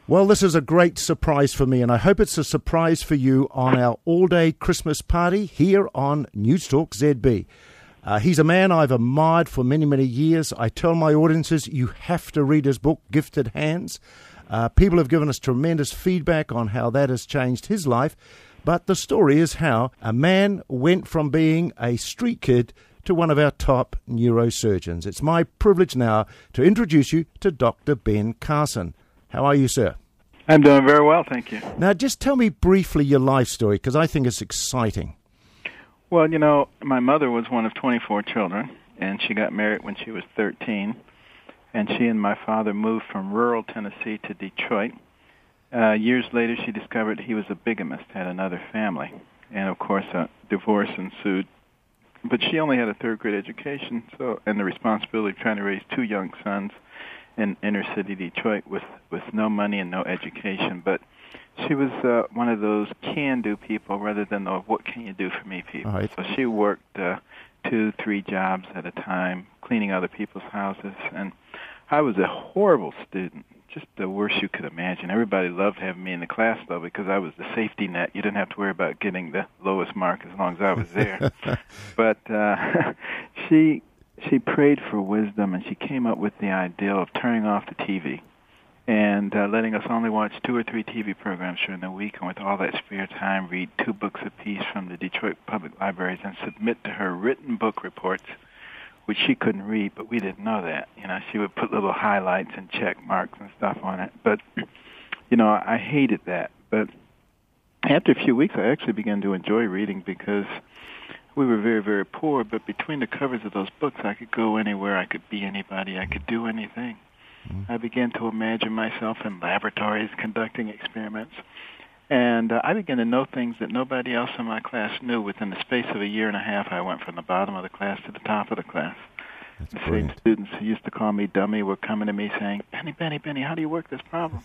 Well, this is a great surprise for me, and I hope it's a surprise for you on our all-day Christmas party here on Newstalk ZB. He's a man I've admired for many, many years. I tell my audiences, you have to read his book, Gifted Hands. People have given us tremendous feedback on how that has changed his life, but the story is how a man went from being a street kid to one of our top neurosurgeons. It's my privilege now to introduce you to Dr. Ben Carson. How are you, sir? I'm doing very well, thank you. Now, just tell me briefly your life story, because I think it's exciting. Well, my mother was one of 24 children, and she got married when she was 13, and she and my father moved from rural Tennessee to Detroit. Years later, she discovered he was a bigamist, had another family, and of course, a divorce ensued. But she only had a third-grade education, and the responsibility of trying to raise two young sons in inner-city Detroit with no money and no education. But she was one of those can-do people rather than the what can you do for me people. Right. So she worked 2-3 jobs at a time, cleaning other people's houses. And I was a horrible student, just the worst you could imagine. Everybody loved having me in the class, though, because I was the safety net. You didn't have to worry about getting the lowest mark as long as I was there. But she prayed for wisdom, and she came up with the idea of turning off the TV and letting us only watch 2 or 3 TV programs during the week, and with all that spare time, read 2 books apiece from the Detroit Public Libraries and submit to her written book reports, which she couldn't read, but we didn't know that. She would put little highlights and check marks and stuff on it. But, I hated that. But after a few weeks, I actually began to enjoy reading because we were very, very poor, but between the covers of those books, I could go anywhere, I could be anybody, I could do anything. Mm-hmm. I began to imagine myself in laboratories conducting experiments, and I began to know things that nobody else in my class knew. Within the space of a year and a half, I went from the bottom of the class to the top of the class. That's the brilliant. Same students who used to call me dummy were coming to me saying, Benny, how do you work this problem?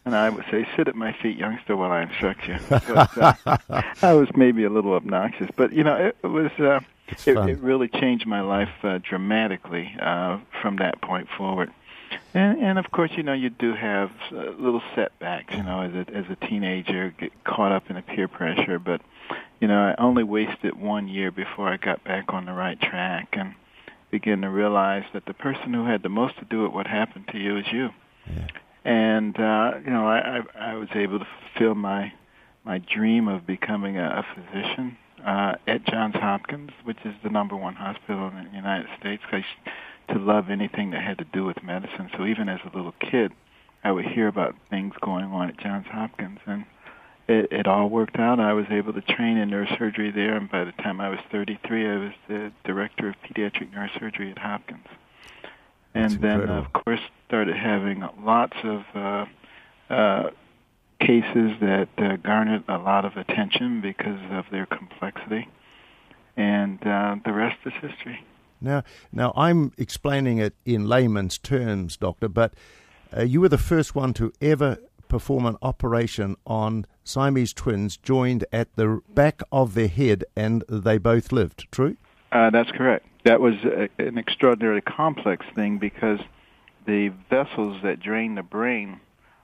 And I would say, sit at my feet, youngster, while I instruct you. But, I was maybe a little obnoxious, but, it was it really changed my life dramatically from that point forward. And of course, you do have little setbacks, as a teenager, get caught up in the peer pressure. But, I only wasted 1 year before I got back on the right track and begin to realize that the person who had the most to do with what happened to you is you. Yeah. And, I was able to fulfill my dream of becoming a physician at Johns Hopkins, which is the #1 hospital in the United States. I used to love anything that had to do with medicine. So even as a little kid, I would hear about things going on at Johns Hopkins, and it all worked out. I was able to train in neurosurgery there, and by the time I was 33, I was the director of Pediatric Neurosurgery at Hopkins. And then, of course, started having lots of cases that garnered a lot of attention because of their complexity, and the rest is history. Now I'm explaining it in layman's terms, Doctor, but you were the first one to ever perform an operation on Siamese twins joined at the back of their head, and they both lived, true? That's correct. That was an extraordinarily complex thing because the vessels that drain the brain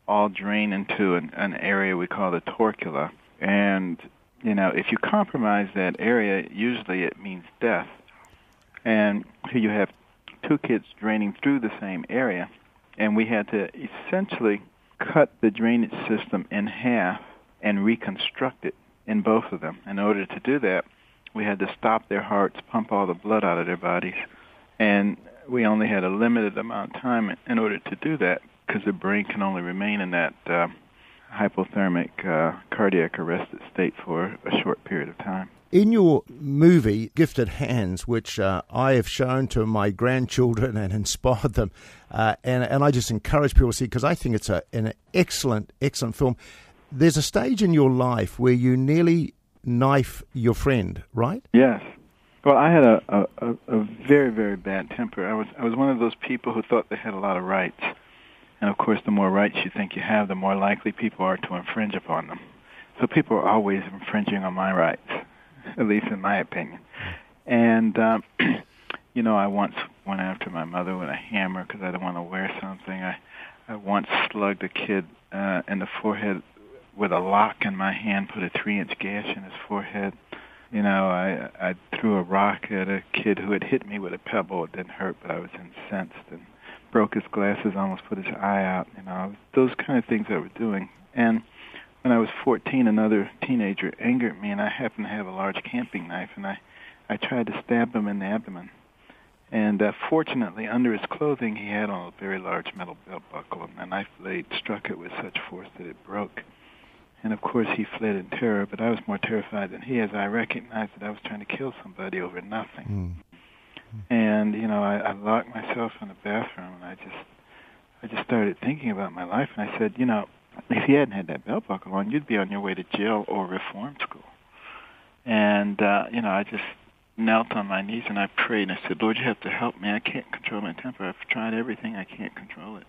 all drain into an area we call the torcula. And, if you compromise that area, usually it means death. And here you have 2 kids draining through the same area, and we had to essentially cut the drainage system in half and reconstruct it in both of them. In order to do that, we had to stop their hearts, pump all the blood out of their bodies, and we only had a limited amount of time in order to do that because the brain can only remain in that hypothermic cardiac arrested state for a short period of time. In your movie, Gifted Hands, which I have shown to my grandchildren and inspired them, and I just encourage people to see because I think it's an excellent film. There's a stage in your life where you nearly knife your friend, right? Yes. Well, I had a very, very bad temper. I was one of those people who thought they had a lot of rights. And, of course, the more rights you think you have, the more likely people are to infringe upon them. So people are always infringing on my rights, at least in my opinion. And, I once went after my mother with a hammer because I didn't want to wear something. I once slugged a kid in the forehead with a lock in my hand, put a 3-inch gash in his forehead. You know, I threw a rock at a kid who had hit me with a pebble. It didn't hurt, but I was incensed, and broke his glasses, almost put his eye out. You know, those kind of things I was doing. And when I was 14, another teenager angered me, and I happened to have a large camping knife, and I tried to stab him in the abdomen. And fortunately, under his clothing, he had on a very large metal belt buckle, and the knife blade struck it with such force that it broke. And of course, he fled in terror, but I was more terrified than he, as I recognized that I was trying to kill somebody over nothing. And, you know, I locked myself in the bathroom, and I just started thinking about my life, and I said, you know, if you hadn't had that belt buckle on, you'd be on your way to jail or reform school. And, you know, I just knelt on my knees and I prayed, and I said, Lord, you have to help me. I can't control my temper. I've tried everything. I can't control it.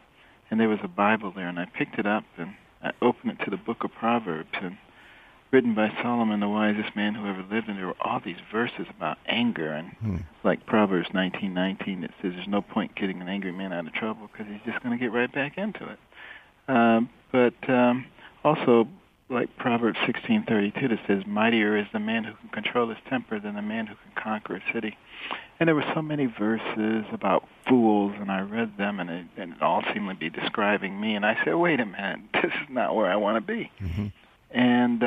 And there was a Bible there, and I picked it up, and I opened it to the book of Proverbs, and written by Solomon, the wisest man who ever lived, and there were all these verses about anger, and like Proverbs 19:19, it says there's no point getting an angry man out of trouble because he's just going to get right back into it. But also, like Proverbs 16:32, that says, mightier is the man who can control his temper than the man who can conquer a city. And there were so many verses about fools, and I read them, and it all seemed to be describing me. And I said, wait a minute, this is not where I want to be. And,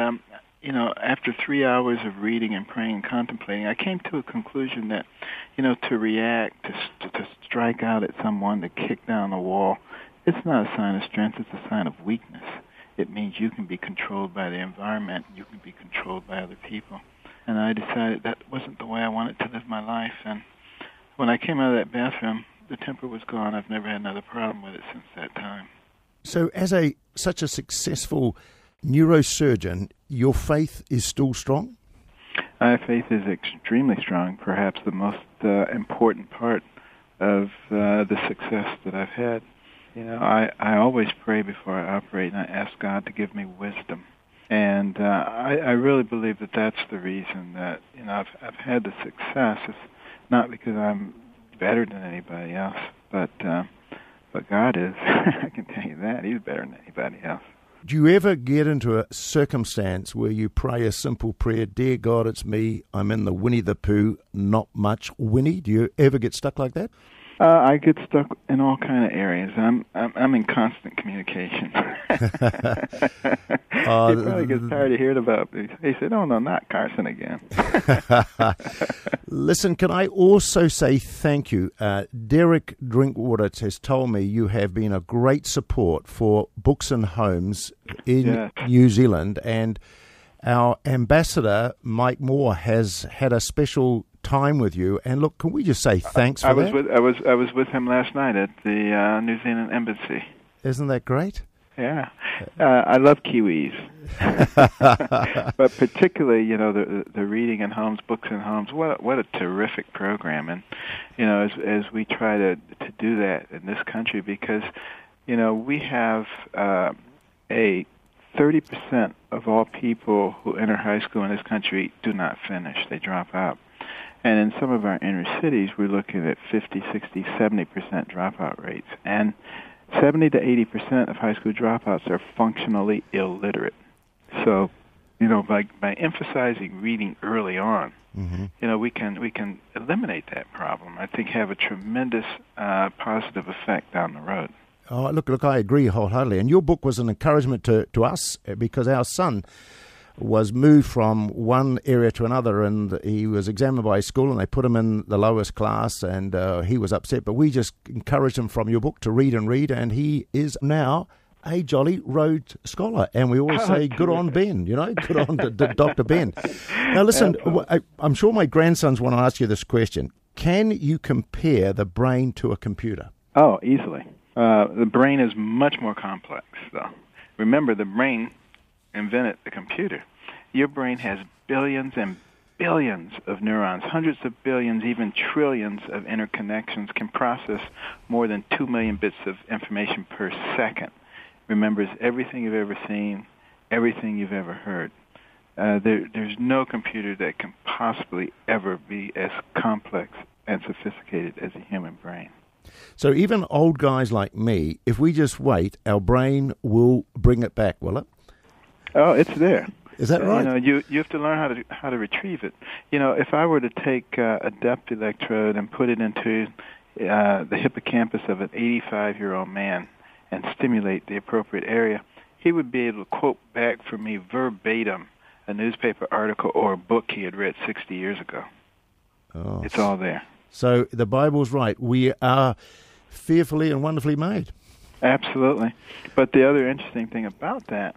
you know, after 3 hours of reading and praying and contemplating, I came to a conclusion that, you know, to react, to strike out at someone, to kick down a wall, it's not a sign of strength, it's a sign of weakness. It means you can be controlled by the environment, you can be controlled by other people. And I decided that wasn't the way I wanted to live my life. And when I came out of that bathroom, the temper was gone. I've never had another problem with it since that time. So as such a successful neurosurgeon, your faith is still strong? My faith is extremely strong, perhaps the most important part of the success that I've had. You know, I always pray before I operate, and I ask God to give me wisdom. And I really believe that that's the reason that, you know, I've had the success. It's not because I'm better than anybody else, but God is. I can tell you that. He's better than anybody else. Do you ever get into a circumstance where you pray a simple prayer, Dear God, it's me, I'm in the Winnie the Pooh, not much Winnie? Do you ever get stuck like that? I get stuck in all kind of areas. I'm in constant communication. He probably gets tired of hearing about me. He said, "Oh no, not Carson again." Listen, can I also say thank you? Derek Drinkwater has told me you have been a great support for Books and Homes in New Zealand, and our ambassador Mike Moore has had a special time with you. And look, can we just say thanks for that? I was with him last night at the New Zealand Embassy. Isn't that great? Yeah, I love Kiwis, but particularly, you know, the reading in homes, books in homes. What a terrific program, and you know, as we try to do that in this country, because you know we have a 30% of all people who enter high school in this country do not finish; they drop out. And in some of our inner cities, we're looking at 50, 60, 70% dropout rates. And 70 to 80% of high school dropouts are functionally illiterate. So, you know, by emphasizing reading early on, you know, we can eliminate that problem. I think have a tremendous positive effect down the road. Oh, look, I agree wholeheartedly. And your book was an encouragement to us because our son was moved from one area to another, and he was examined by his school, and they put him in the lowest class, and he was upset. But we just encouraged him from your book to read, and he is now a Jolly Rhodes Scholar. And we always say, good on Ben, you know, good on Dr. Ben. Now, listen, I'm sure my grandsons want to ask you this question. Can you compare the brain to a computer? Oh, easily. The brain is much more complex, though. Remember, the brain invented the computer. Your brain has billions and billions of neurons, hundreds of billions, even trillions of interconnections, can process more than 2 million bits of information per second. Remembers everything you've ever seen, everything you've ever heard. There's no computer that can possibly ever be as complex and sophisticated as a human brain. So even old guys like me, if we just wait, our brain will bring it back, will it? Oh, it's there. Is that right? You have to learn how to retrieve it. If I were to take a depth electrode and put it into the hippocampus of an 85-year-old man and stimulate the appropriate area, he would be able to quote back for me verbatim a newspaper article or a book he had read 60 years ago. Oh. It's all there. So the Bible's right. We are fearfully and wonderfully made. Absolutely. But the other interesting thing about that,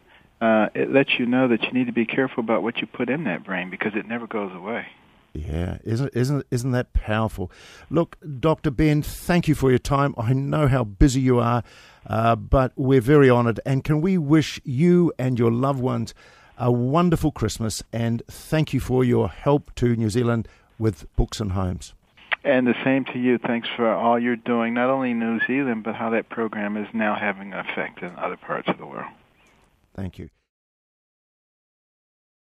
it lets you know that you need to be careful about what you put in that brain because it never goes away. Yeah, isn't that powerful? Look, Dr. Ben, thank you for your time. I know how busy you are, but we're very honoured. And can we wish you and your loved ones a wonderful Christmas, and thank you for your help to New Zealand with books and homes. And the same to you. Thanks for all you're doing, not only in New Zealand, but how that program is now having an effect in other parts of the world. Thank you.